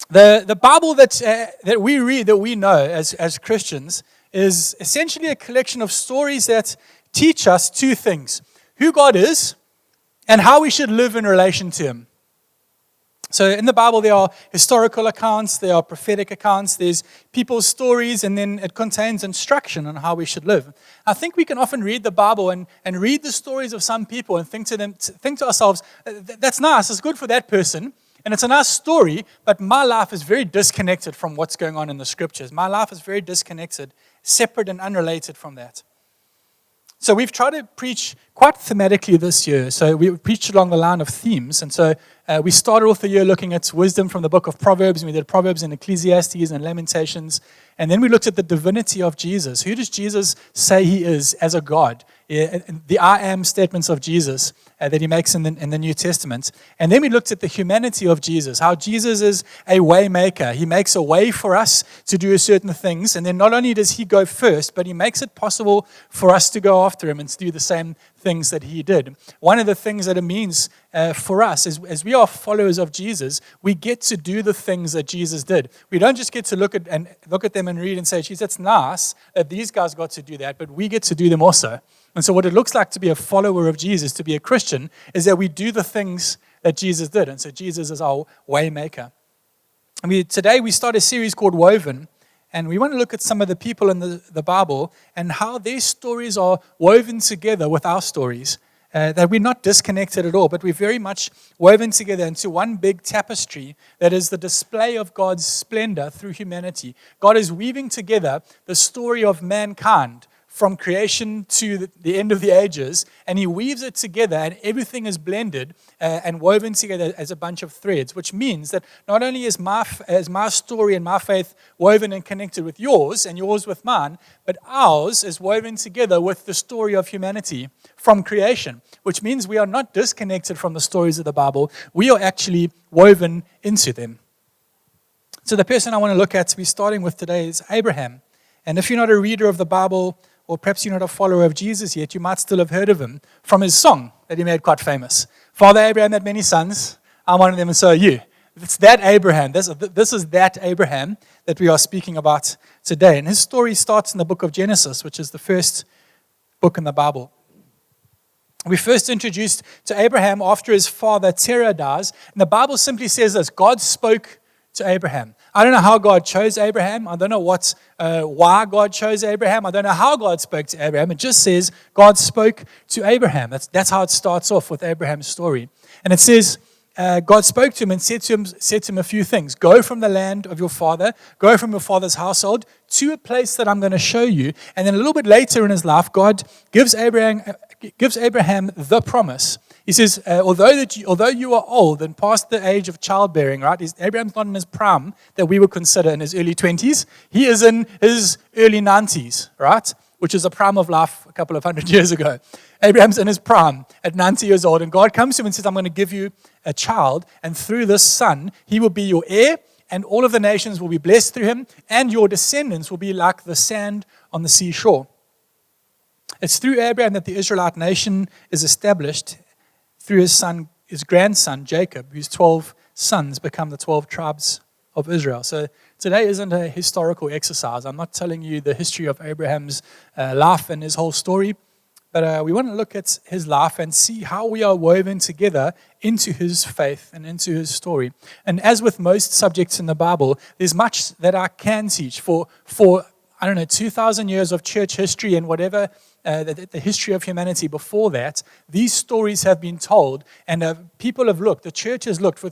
The Bible that we read, that we know as Christians, is essentially a collection of stories that teach us two things: who God is and how we should live in relation to Him. So in the Bible, there are historical accounts, there are prophetic accounts, there's people's stories, and then it contains instruction on how we should live. I think we can often read the Bible and read the stories of some people and think to ourselves, that's nice, it's good for that person, and it's a nice story, but my life is very disconnected from what's going on in the Scriptures. My life is very disconnected, separate and unrelated from that. So we've tried to preach quite thematically this year. So we preached along the line of themes. And so we started off the year looking at wisdom from the book of Proverbs. And we did Proverbs and Ecclesiastes and Lamentations. And then we looked at the divinity of Jesus. Who does Jesus say He is as a God? The I am statements of Jesus that He makes in the New Testament. And then we looked at the humanity of Jesus, how Jesus is a way maker. He makes a way for us to do certain things. And then not only does He go first, but He makes it possible for us to go after Him and to do the same things that He did. One of the things that it means for us is, as we are followers of Jesus, we get to do the things that Jesus did. We don't just get to look at them and read and say, geez, that's nice that these guys got to do that, but we get to do them also. And so what it looks like to be a follower of Jesus, to be a Christian, is that we do the things that Jesus did. And so Jesus is our way maker. And today we start a series called Woven. And we want to look at some of the people in the Bible and how their stories are woven together with our stories. That we're not disconnected at all, but we're very much woven together into one big tapestry that is the display of God's splendor through humanity. God is weaving together the story of mankind from creation to the end of the ages, and He weaves it together, and everything is blended and woven together as a bunch of threads, which means that not only is my story and my faith woven and connected with yours, and yours with mine, but ours is woven together with the story of humanity from creation, which means we are not disconnected from the stories of the Bible. We are actually woven into them. So the person I want to look at, we're starting with today, is Abraham. And if you're not a reader of the Bible, or perhaps you're not a follower of Jesus yet, you might still have heard of him from his song that he made quite famous. Father Abraham had many sons, I'm one of them, and so are you. It's that Abraham. This is that Abraham that we are speaking about today. And his story starts in the book of Genesis, which is the first book in the Bible. We first introduced to Abraham after his father Terah dies. And the Bible simply says this: God spoke to Abraham. I don't know how God chose Abraham. I don't know why God chose Abraham. I don't know how God spoke to Abraham. It just says God spoke to Abraham. That's how it starts off with Abraham's story. And it says God spoke to him and said to him a few things. Go from the land of your father, go from your father's household to a place that I'm going to show you. And then a little bit later in his life, God gives Abraham the promise. He says, although you are old and past the age of childbearing, right? Abraham's not in his prime that we would consider in his early 20s. He is in his early 90s, right? Which is a prime of life a couple of hundred years ago. Abraham's in his prime at 90 years old, and God comes to him and says, I'm going to give you a child, and through this son, he will be your heir, and all of the nations will be blessed through him, and your descendants will be like the sand on the seashore. It's through Abraham that the Israelite nation is established, through his grandson, Jacob, whose 12 sons become the 12 tribes of Israel. So today isn't a historical exercise. I'm not telling you the history of Abraham's life and his whole story, but we want to look at his life and see how we are woven together into his faith and into his story. And as with most subjects in the Bible, there's much that I can teach for 2,000 years of church history and whatever, the history of humanity before that. These stories have been told, and people have looked, the church has looked for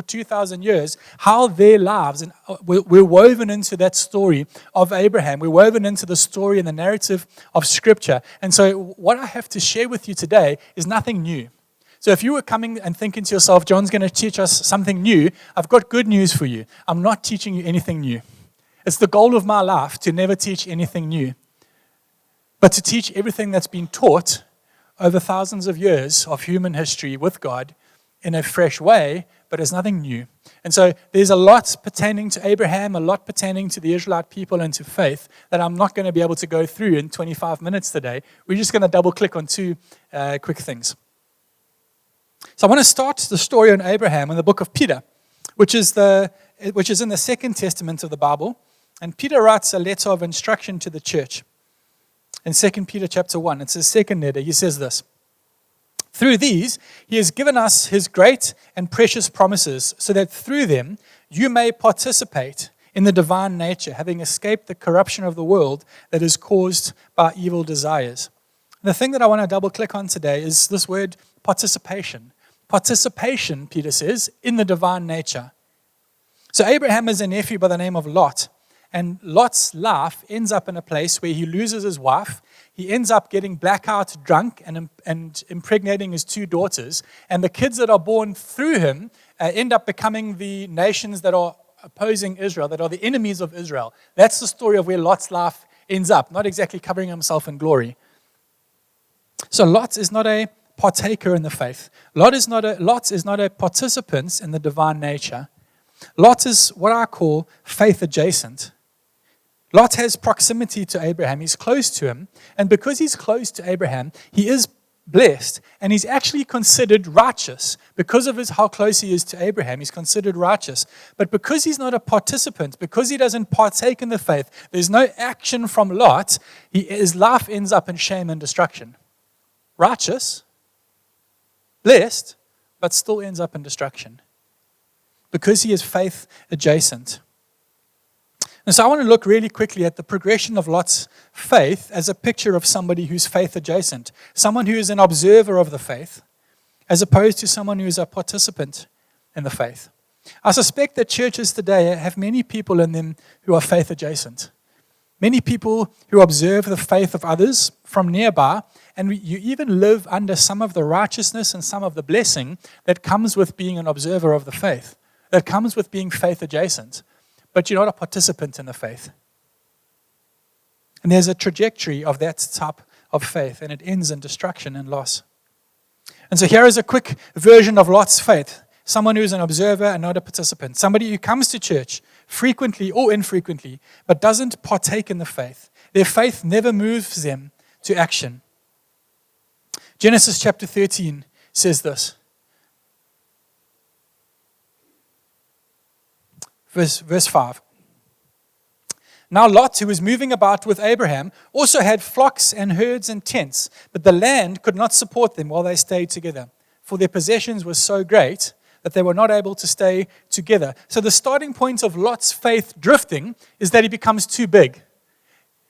2,000 years, how their lives, and we're woven into that story of Abraham. We're woven into the story and the narrative of Scripture. And so what I have to share with you today is nothing new. So if you were coming and thinking to yourself, John's going to teach us something new, I've got good news for you. I'm not teaching you anything new. It's the goal of my life to never teach anything new, but to teach everything that's been taught over thousands of years of human history with God in a fresh way, but it's nothing new. And so there's a lot pertaining to Abraham, a lot pertaining to the Israelite people and to faith that I'm not going to be able to go through in 25 minutes today. We're just going to double click on two quick things. So I want to start the story on Abraham in the book of Peter, which is which is in the Second Testament of the Bible. And Peter writes a letter of instruction to the church. In 2 Peter chapter 1, it's his second letter. He says this: "Through these, he has given us his great and precious promises, so that through them you may participate in the divine nature, having escaped the corruption of the world that is caused by evil desires." The thing that I want to double click on today is this word participation. Participation, Peter says, in the divine nature. So Abraham has a nephew by the name of Lot. And Lot's life ends up in a place where he loses his wife. He ends up getting blackout drunk and impregnating his 2 daughters. And the kids that are born through him end up becoming the nations that are opposing Israel, that are the enemies of Israel. That's the story of where Lot's life ends up, not exactly covering himself in glory. So Lot is not a partaker in the faith. Lot is not a participant in the divine nature. Lot is what I call faith adjacent. Lot has proximity to Abraham. He's close to him. And because he's close to Abraham, he is blessed. And he's actually considered righteous. Because of how close he is to Abraham, he's considered righteous. But because he's not a participant, because he doesn't partake in the faith, there's no action from Lot, his life ends up in shame and destruction. Righteous, blessed, but still ends up in destruction. Because he is faith adjacent. And so I want to look really quickly at the progression of Lot's faith as a picture of somebody who's faith adjacent, someone who is an observer of the faith, as opposed to someone who is a participant in the faith. I suspect that churches today have many people in them who are faith adjacent. Many people who observe the faith of others from nearby, and you even live under some of the righteousness and some of the blessing that comes with being an observer of the faith, that comes with being faith adjacent. But you're not a participant in the faith. And there's a trajectory of that type of faith, and it ends in destruction and loss. And so here is a quick version of Lot's faith. Someone who is an observer and not a participant. Somebody who comes to church frequently or infrequently, but doesn't partake in the faith. Their faith never moves them to action. Genesis chapter 13 says this. Verse 5. Now Lot, who was moving about with Abraham, also had flocks and herds and tents, but the land could not support them while they stayed together, for their possessions were so great that they were not able to stay together. So the starting point of Lot's faith drifting is that he becomes too big.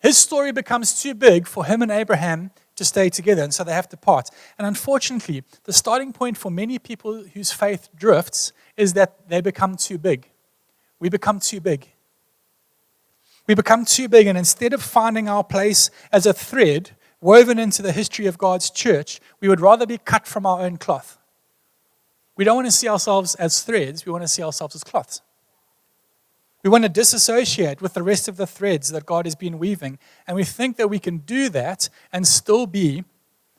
His story becomes too big for him and Abraham to stay together, and so they have to part. And unfortunately, the starting point for many people whose faith drifts is that they become too big. We become too big. We become too big, and instead of finding our place as a thread woven into the history of God's church, we would rather be cut from our own cloth. We don't want to see ourselves as threads, we want to see ourselves as cloths. We want to disassociate with the rest of the threads that God has been weaving, and we think that we can do that and still be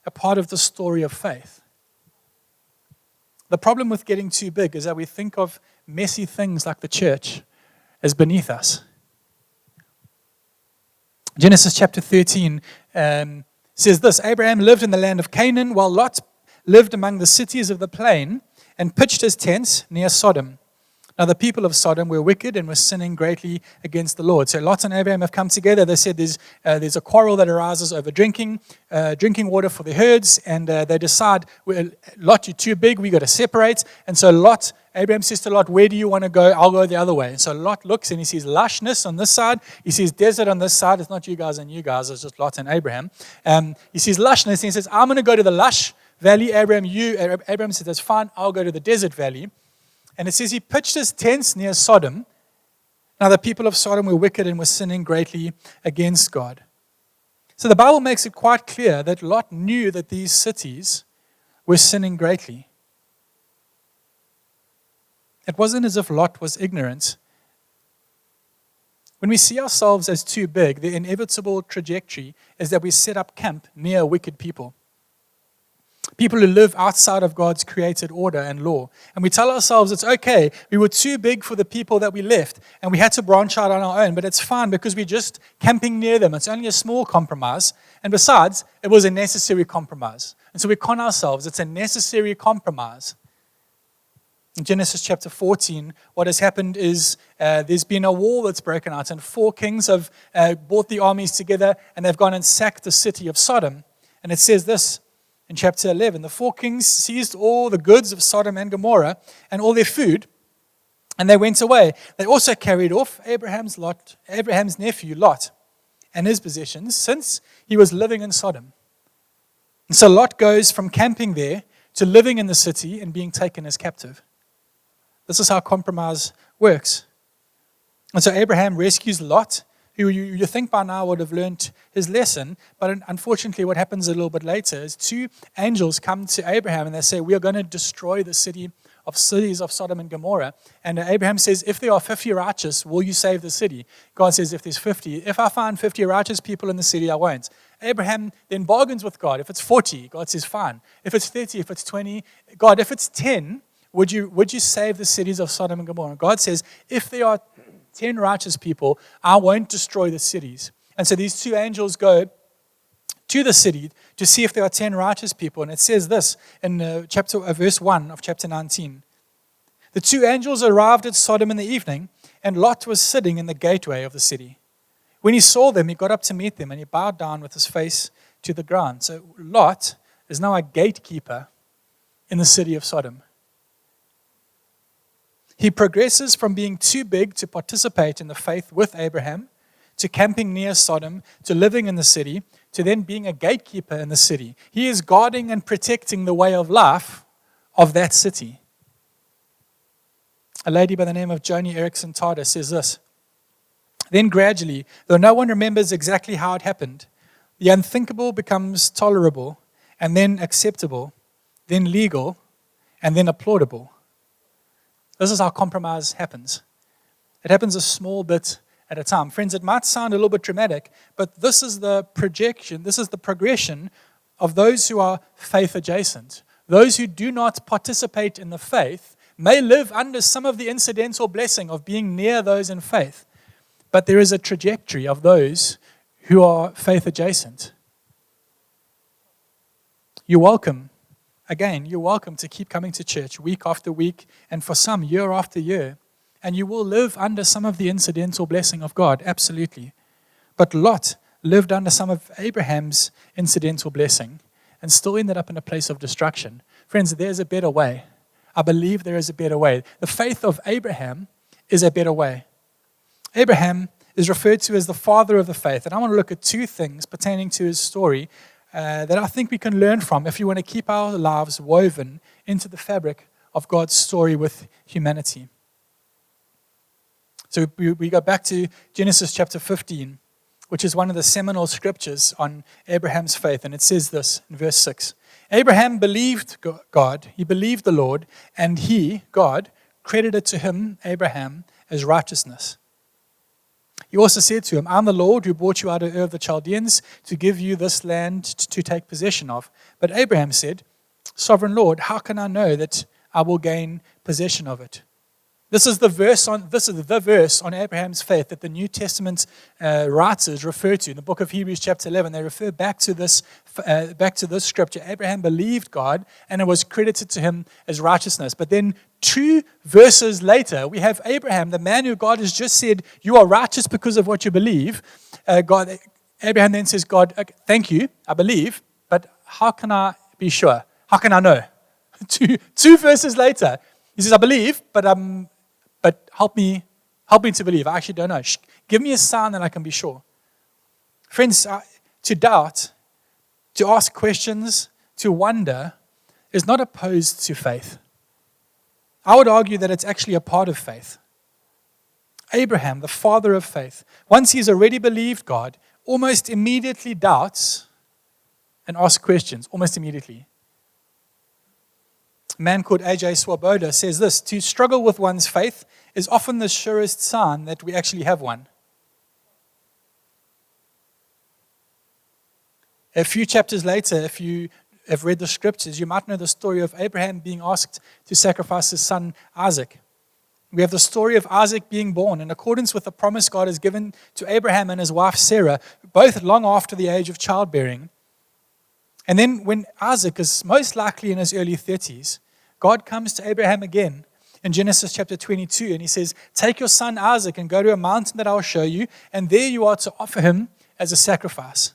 a part of the story of faith. The problem with getting too big is that we think of messy things like the church as beneath us. Genesis chapter 13 says this: Abraham lived in the land of Canaan, while Lot lived among the cities of the plain and pitched his tents near Sodom. Now the people of Sodom were wicked and were sinning greatly against the Lord. So Lot and Abraham have come together. They said there's a quarrel that arises over drinking water for the herds, and they decide, Lot, you're too big, we got to separate. And so Abraham says to Lot, where do you want to go? I'll go the other way. And so Lot looks and he sees lushness on this side. He sees desert on this side. It's not you guys and you guys, it's just Lot and Abraham. He sees lushness and he says, I'm going to go to the lush valley. Abraham says, that's fine, I'll go to the desert valley. And it says he pitched his tents near Sodom. Now the people of Sodom were wicked and were sinning greatly against God. So the Bible makes it quite clear that Lot knew that these cities were sinning greatly. It wasn't as if Lot was ignorant. When we see ourselves as too big, the inevitable trajectory is that we set up camp near wicked people. People who live outside of God's created order and law. And we tell ourselves it's okay, we were too big for the people that we left, and we had to branch out on our own, but it's fine because we're just camping near them. It's only a small compromise, and besides, it was a necessary compromise. And so we con ourselves, it's a necessary compromise. In Genesis chapter 14, what has happened is there's been a war that's broken out, and 4 kings have brought the armies together, and they've gone and sacked the city of Sodom. And it says this in chapter 11, the 4 kings seized all the goods of Sodom and Gomorrah and all their food, and they went away. They also carried off Abraham's nephew Lot and his possessions, since he was living in Sodom. And so Lot goes from camping there to living in the city and being taken as captive. This is how compromise works. And so Abraham rescues Lot, who you think by now would have learned his lesson, but unfortunately what happens a little bit later is 2 angels come to Abraham and they say, we are going to destroy the cities of Sodom and Gomorrah. And Abraham says, if there are 50 righteous, will you save the city? God says, if there's 50, if I find 50 righteous people in the city, I won't. Abraham then bargains with God. If it's 40, God says, fine. If it's 30, if it's 20, God, if it's 10, would you save the cities of Sodom and Gomorrah? God says, if there are 10 righteous people, I won't destroy the cities. And so these 2 angels go to the city to see if there are 10 righteous people. And it says this in verse 1 of chapter 19. The 2 angels arrived at Sodom in the evening, and Lot was sitting in the gateway of the city. When he saw them, he got up to meet them, and he bowed down with his face to the ground. So Lot is now a gatekeeper in the city of Sodom. He progresses from being too big to participate in the faith with Abraham, to camping near Sodom, to living in the city, to then being a gatekeeper in the city. He is guarding and protecting the way of life of that city. A lady by the name of Joni Eareckson Tada says this: then gradually, though no one remembers exactly how it happened, the unthinkable becomes tolerable, and then acceptable, then legal, and then applaudable. This is how compromise happens. It happens a small bit at a time. Friends, it might sound a little bit dramatic, but this is the projection, this is the progression of those who are faith adjacent. Those who do not participate in the faith may live under some of the incidental blessing of being near those in faith, but there is a trajectory of those who are faith adjacent. You're welcome. Again, you're welcome to keep coming to church week after week, and for some, year after year. And you will live under some of the incidental blessing of God, absolutely. But Lot lived under some of Abraham's incidental blessing and still ended up in a place of destruction. Friends, there's a better way. I believe there is a better way. The faith of Abraham is a better way. Abraham is referred to as the father of the faith. And I want to look at 2 things pertaining to his story that I think we can learn from if you want to keep our lives woven into the fabric of God's story with humanity. So we go back to Genesis chapter 15, which is one of the seminal scriptures on Abraham's faith. And it says this in verse 6. Abraham believed God, he believed the Lord, and he, God, credited to him, Abraham, as righteousness. He also said to him, I'm the Lord who brought you out of Ur of the Chaldeans to give you this land to take possession of. But Abraham said, Sovereign Lord, how can I know that I will gain possession of it? This is the verse on Abraham's faith that the New Testament writers refer to. In the book of Hebrews chapter 11, they refer back to this scripture. Abraham believed God, and it was credited to him as righteousness. But then 2 verses later, we have Abraham, the man who God has just said, you are righteous because of what you believe. Abraham then says, God, okay, thank you, I believe, but how can I be sure? How can I know? Two verses later, he says, I believe, but help me to believe. I actually don't know. Give me a sign that I can be sure. Friends, to doubt, to ask questions, to wonder is not opposed to faith. I would argue that it's actually a part of faith. Abraham, the father of faith, once he's already believed God, almost immediately doubts and asks questions, almost immediately. A man called A.J. Swoboda says this: to struggle with one's faith is often the surest sign that we actually have one. A few chapters later, if you have read the scriptures, you might know the story of Abraham being asked to sacrifice his son Isaac. We have the story of Isaac being born in accordance with the promise God has given to Abraham and his wife Sarah, both long after the age of childbearing. And then when Isaac is most likely in his early 30s, God comes to Abraham again in Genesis chapter 22, and he says, take your son Isaac and go to a mountain that I will show you, and there you are to offer him as a sacrifice.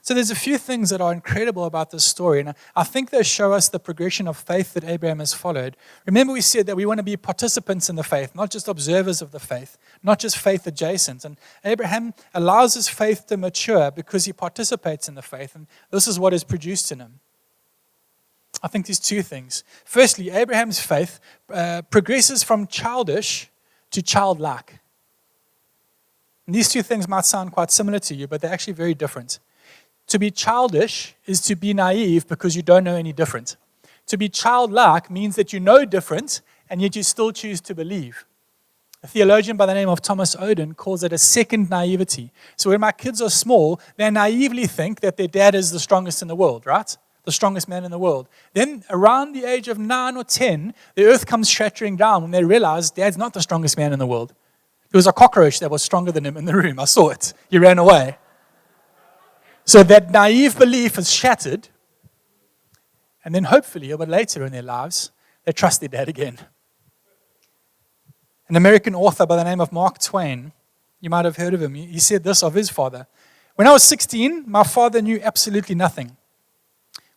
So there's a few things that are incredible about this story, and I think they show us the progression of faith that Abraham has followed. Remember, we said that we want to be participants in the faith, not just observers of the faith, not just faith adjacent. And Abraham allows his faith to mature because he participates in the faith, and this is what is produced in him. I think there's two things. Firstly, Abraham's faith progresses from childish to childlike. And these two things might sound quite similar to you, but they're actually very different. To be childish is to be naive because you don't know any different. To be childlike means that you know different, and yet you still choose to believe. A theologian by the name of Thomas Oden calls it a second naivety. So when my kids are small, they naively think that their dad is the strongest in the world, right? The strongest man in the world. Then around the age of 9 or 10, the earth comes shattering down when they realize dad's not the strongest man in the world. There was a cockroach that was stronger than him in the room. I saw it. He ran away. So that naive belief is shattered, and then hopefully, a bit later in their lives, they trust their dad again. An American author by the name of Mark Twain, you might have heard of him, he said this of his father. When I was 16, my father knew absolutely nothing.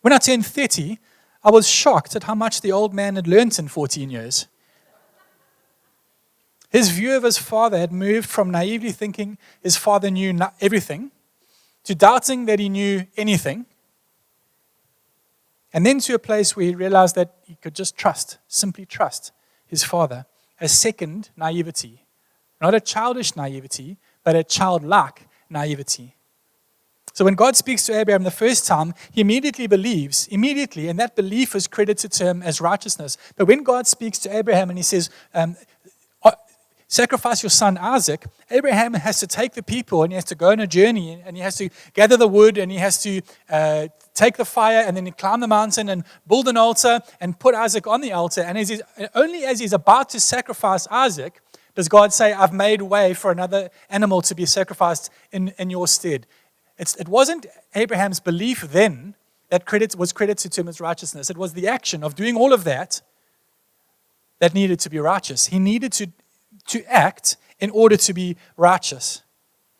When I turned 30, I was shocked at how much the old man had learnt in 14 years. His view of his father had moved from naively thinking his father knew everything to doubting that he knew anything, and then to a place where he realized that he could just simply trust his father. A second naivety. Not a childish naivety, but a childlike naivety. So when God speaks to Abraham the first time, he immediately believes, and that belief is credited to him as righteousness. But when God speaks to Abraham and he says, sacrifice your son Isaac, Abraham has to take the people and he has to go on a journey and he has to gather the wood and he has to take the fire and then climb the mountain and build an altar and put Isaac on the altar. And only as he's about to sacrifice Isaac does God say, I've made way for another animal to be sacrificed in your stead. It wasn't Abraham's belief then that was credited to him as righteousness. It was the action of doing all of that needed to be righteous. He needed to act in order to be righteous.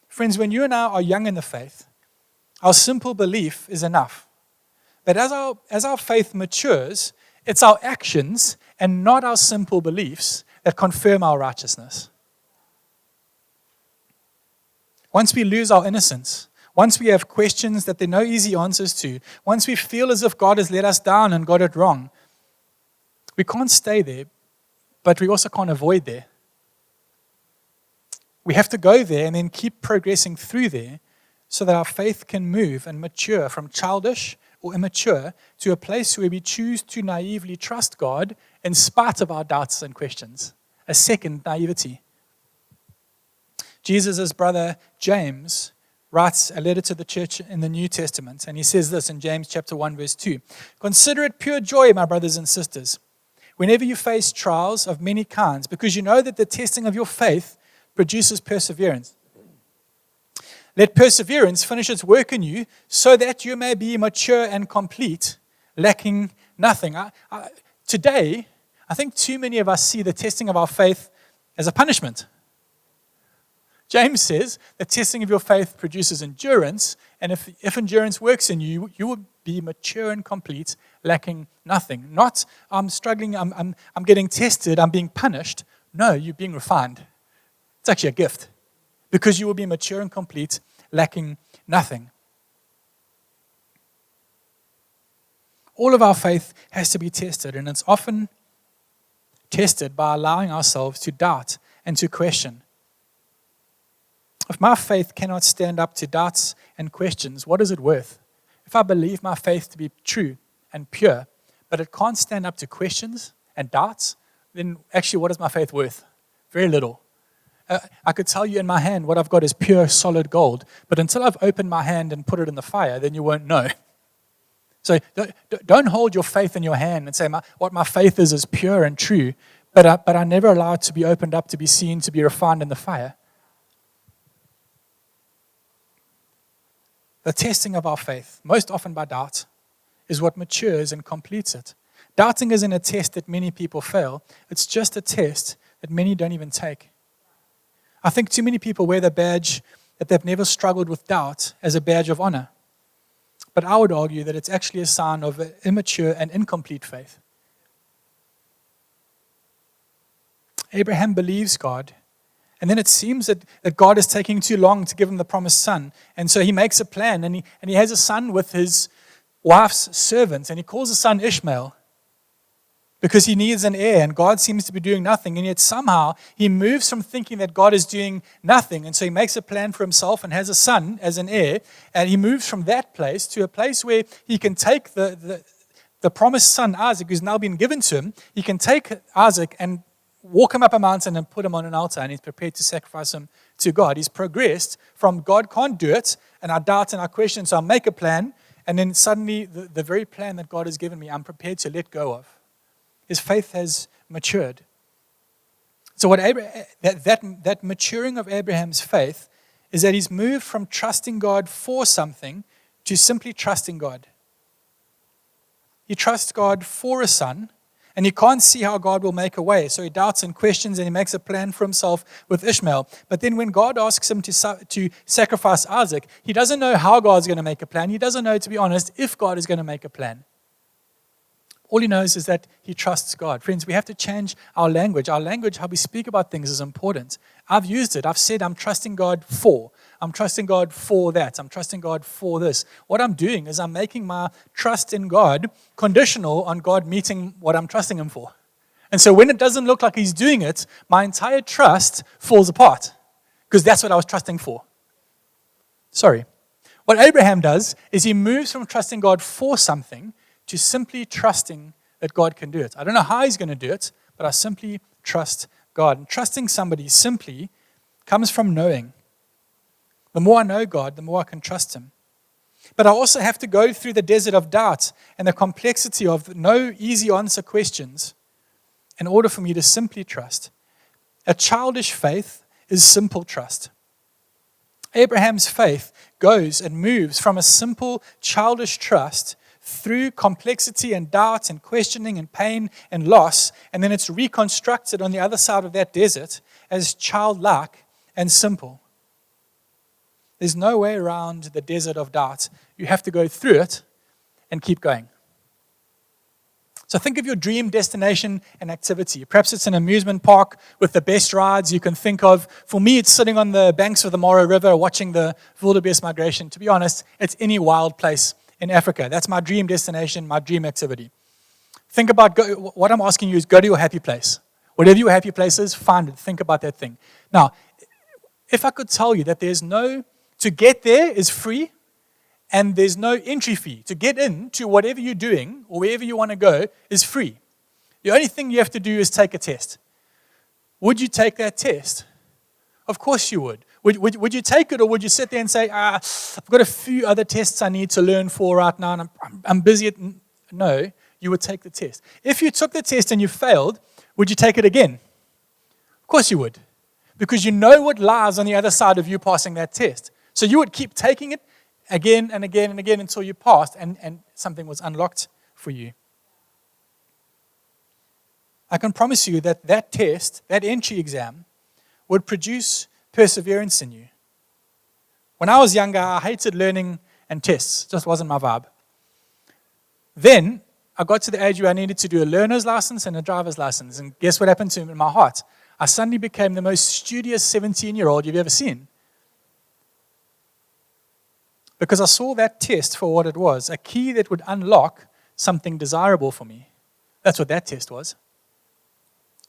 Friends, when you and I are young in the faith, our simple belief is enough. But as our faith matures, it's our actions and not our simple beliefs that confirm our righteousness. Once we lose our innocence, once we have questions that there are no easy answers to, once we feel as if God has let us down and got it wrong, we can't stay there, but we also can't avoid there. We have to go there and then keep progressing through there so that our faith can move and mature from childish or immature to a place where we choose to naively trust God in spite of our doubts and questions. A second naivety. Jesus' brother James writes a letter to the church in the New Testament, and he says this in James chapter 1, verse 2. Consider it pure joy, my brothers and sisters, whenever you face trials of many kinds, because you know that the testing of your faith produces perseverance. Let perseverance finish its work in you, so that you may be mature and complete, lacking nothing. Today, I think too many of us see the testing of our faith as a punishment. James says the testing of your faith produces endurance, and if endurance works in you, you will be mature and complete, lacking nothing. Not, I'm struggling, I'm getting tested, I'm being punished. No, you're being refined. It's actually a gift, because you will be mature and complete, lacking nothing. All of our faith has to be tested, and it's often tested by allowing ourselves to doubt and to question. If my faith cannot stand up to doubts and questions, what is it worth? If I believe my faith to be true and pure, but it can't stand up to questions and doubts, then actually what is my faith worth? Very little. I could tell you in my hand what I've got is pure, solid gold, but until I've opened my hand and put it in the fire, then you won't know. So don't hold your faith in your hand and say, what my faith is pure and true, but I never allow it to be opened up, to be seen, to be refined in the fire. The testing of our faith, most often by doubt, is what matures and completes it. Doubting isn't a test that many people fail. It's just a test that many don't even take. I think too many people wear the badge that they've never struggled with doubt as a badge of honor. But I would argue that it's actually a sign of an immature and incomplete faith. Abraham believes God, and then it seems that God is taking too long to give him the promised son. And so he makes a plan, and he has a son with his wife's servants, and he calls the son Ishmael because he needs an heir, and God seems to be doing nothing. And yet somehow he moves from thinking that God is doing nothing, and so he makes a plan for himself and has a son as an heir, and he moves from that place to a place where he can take the promised son Isaac, who's now been given to him. He can take Isaac and walk him up a mountain and put him on an altar, and he's prepared to sacrifice him to God. He's progressed from God can't do it, and I doubt and I question, so I make a plan, and then suddenly the very plan that God has given me, I'm prepared to let go of. His faith has matured. So what that maturing of Abraham's faith is that he's moved from trusting God for something to simply trusting God. He trusts God for a son, and he can't see how God will make a way. So he doubts and questions, and he makes a plan for himself with Ishmael. But then when God asks him to sacrifice Isaac, he doesn't know how God's going to make a plan. He doesn't know, to be honest, if God is going to make a plan. All he knows is that he trusts God. Friends, we have to change our language. Our language, how we speak about things, is important. I've used it. I've said I'm trusting God for. I'm trusting God for that. I'm trusting God for this. What I'm doing is I'm making my trust in God conditional on God meeting what I'm trusting him for. And so when it doesn't look like he's doing it, my entire trust falls apart because that's what I was trusting for. Sorry. What Abraham does is he moves from trusting God for something to simply trusting that God can do it. I don't know how he's going to do it, but I simply trust God. And trusting somebody simply comes from knowing. The more I know God, the more I can trust him. But I also have to go through the desert of doubt and the complexity of no easy answer questions in order for me to simply trust. A childish faith is simple trust. Abraham's faith goes and moves from a simple childish trust through complexity and doubt and questioning and pain and loss, and then it's reconstructed on the other side of that desert as childlike and simple. There's no way around the desert of doubt. You have to go through it and keep going. So think of your dream destination and activity. Perhaps it's an amusement park with the best rides you can think of. For me, it's sitting on the banks of the Mara River watching the wildebeest migration. To be honest, it's any wild place in Africa. That's my dream destination, my dream activity. Think about, what I'm asking you is go to your happy place. Whatever your happy place is, find it. Think about that thing. Now, if I could tell you that to get there is free and there's no entry fee. To get into whatever you're doing or wherever you want to go is free. The only thing you have to do is take a test. Would you take that test? Of course you would. Would you take it, or would you sit there and say, I've got a few other tests I need to learn for right now, and I'm busy. No, you would take the test. If you took the test and you failed, would you take it again? Of course you would, because you know what lies on the other side of you passing that test. So you would keep taking it again and again and again until you passed and something was unlocked for you. I can promise you that test, that entry exam, would produce perseverance in you. When I was younger, I hated learning and tests. It just wasn't my vibe. Then I got to the age where I needed to do a learner's license and a driver's license. And guess what happened to me in my heart? I suddenly became the most studious 17-year-old you've ever seen. Because I saw that test for what it was, a key that would unlock something desirable for me. That's what that test was.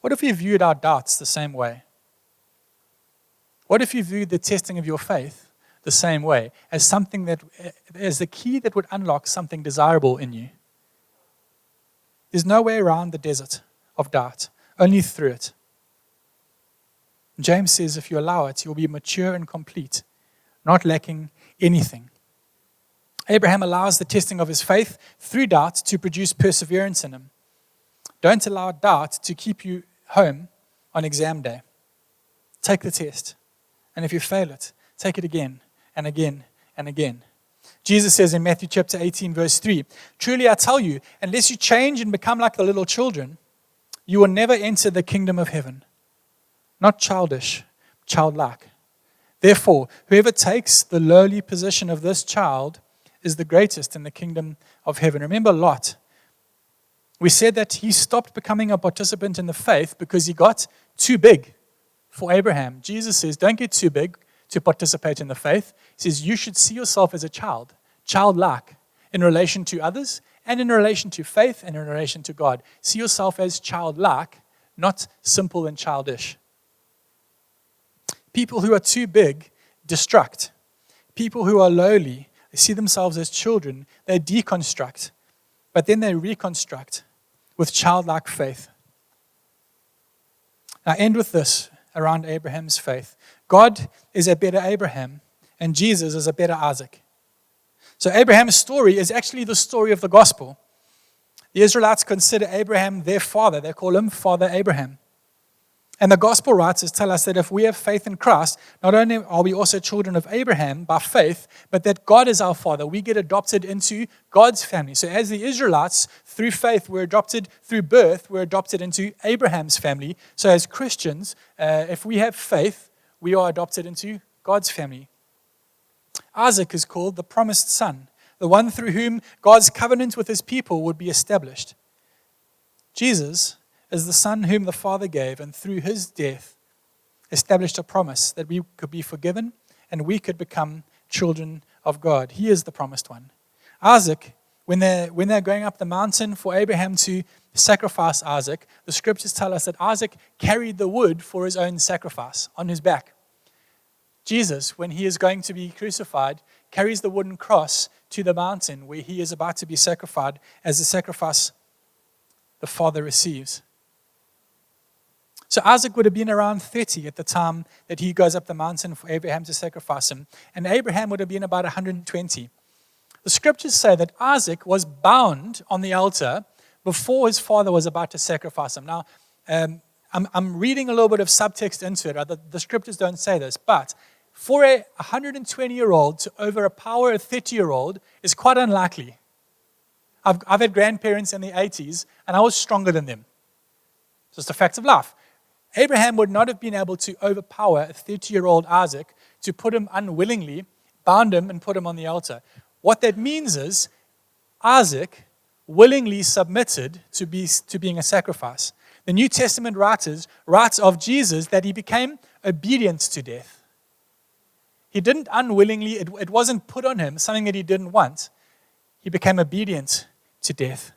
What if we viewed our doubts the same way? What if you viewed the testing of your faith the same way, as something that, as the key that would unlock something desirable in you? There's no way around the desert of doubt, only through it. James says if you allow it, you'll be mature and complete, not lacking anything. Abraham allows the testing of his faith through doubt to produce perseverance in him. Don't allow doubt to keep you home on exam day. Take the test. And if you fail it, take it again and again and again. Jesus says in Matthew chapter 18, verse 3, "Truly I tell you, unless you change and become like the little children, you will never enter the kingdom of heaven." Not childish, childlike. "Therefore, whoever takes the lowly position of this child is the greatest in the kingdom of heaven." Remember Lot. We said that he stopped becoming a participant in the faith because he got too big for Abraham. Jesus says, don't get too big to participate in the faith. He says, you should see yourself as a child, childlike, in relation to others and in relation to faith and in relation to God. See yourself as childlike, not simple and childish. People who are too big destruct. People who are lowly, they see themselves as children, they deconstruct, but then they reconstruct with childlike faith. Now, end with this around Abraham's faith. God is a better Abraham, and Jesus is a better Isaac. So Abraham's story is actually the story of the gospel. The Israelites consider Abraham their father. They call him Father Abraham. And the gospel writers tell us that if we have faith in Christ, not only are we also children of Abraham by faith, but that God is our Father. We get adopted into God's family. So as the Israelites, through faith, we're adopted, through birth, we're adopted into Abraham's family. So as Christians, if we have faith, we are adopted into God's family. Isaac is called the promised son, the one through whom God's covenant with his people would be established. Jesus is the Son whom the Father gave, and through his death established a promise that we could be forgiven and we could become children of God. He is the promised one. Isaac, when they're going up the mountain for Abraham to sacrifice Isaac, the scriptures tell us that Isaac carried the wood for his own sacrifice on his back. Jesus, when he is going to be crucified, carries the wooden cross to the mountain where he is about to be sacrificed as the sacrifice the Father receives. So Isaac would have been around 30 at the time that he goes up the mountain for Abraham to sacrifice him. And Abraham would have been about 120. The scriptures say that Isaac was bound on the altar before his father was about to sacrifice him. Now, I'm reading a little bit of subtext into it. The scriptures don't say this, but for a 120-year-old to overpower a 30-year-old is quite unlikely. I've had grandparents in the 80s, and I was stronger than them. It's just a fact of life. Abraham would not have been able to overpower a 30-year-old Isaac to put him unwillingly, bound him, and put him on the altar. What that means is Isaac willingly submitted to being a sacrifice. The New Testament writes of Jesus that he became obedient to death. He didn't unwillingly, it wasn't put on him, something that he didn't want. He became obedient to death.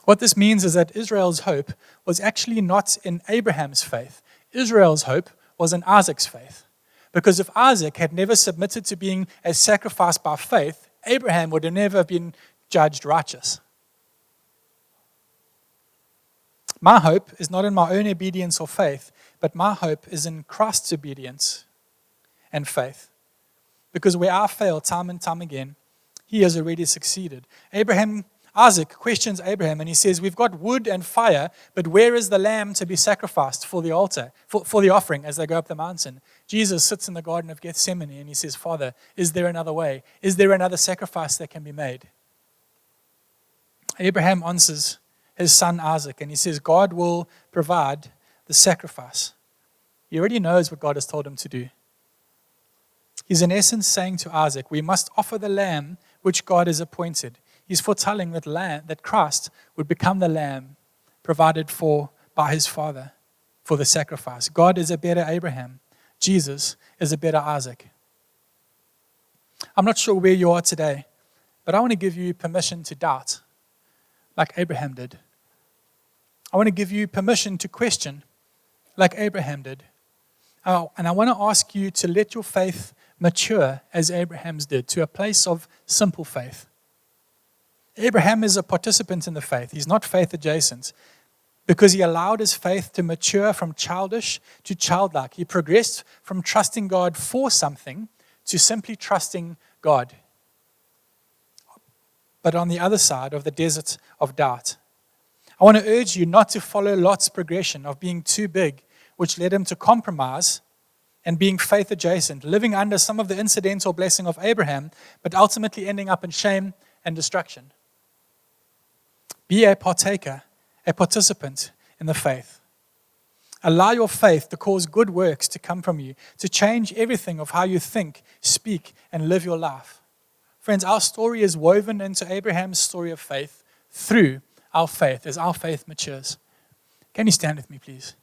What this means is that Israel's hope was actually not in Abraham's faith. Israel's hope was in Isaac's faith. Because if Isaac had never submitted to being a sacrifice by faith, Abraham would have never been judged righteous. My hope is not in my own obedience or faith, but my hope is in Christ's obedience and faith. Because where I fail time and time again, he has already succeeded. Isaac questions Abraham and he says, we've got wood and fire, but where is the lamb to be sacrificed for the altar, for the offering as they go up the mountain? Jesus sits in the Garden of Gethsemane and he says, Father, is there another way? Is there another sacrifice that can be made? Abraham answers his son Isaac and he says, God will provide the sacrifice. He already knows what God has told him to do. He's in essence saying to Isaac, we must offer the lamb which God has appointed. He's foretelling that Christ would become the lamb provided for by his Father for the sacrifice. God is a better Abraham. Jesus is a better Isaac. I'm not sure where you are today, but I want to give you permission to doubt like Abraham did. I want to give you permission to question like Abraham did. And I want to ask you to let your faith mature as Abraham's did, to a place of simple faith. Abraham is a participant in the faith. He's not faith adjacent because he allowed his faith to mature from childish to childlike. He progressed from trusting God for something to simply trusting God. But on the other side of the desert of doubt, I want to urge you not to follow Lot's progression of being too big, which led him to compromise and being faith adjacent, living under some of the incidental blessing of Abraham, but ultimately ending up in shame and destruction. Be a partaker, a participant in the faith. Allow your faith to cause good works to come from you, to change everything of how you think, speak, and live your life. Friends, our story is woven into Abraham's story of faith through our faith as our faith matures. Can you stand with me, please?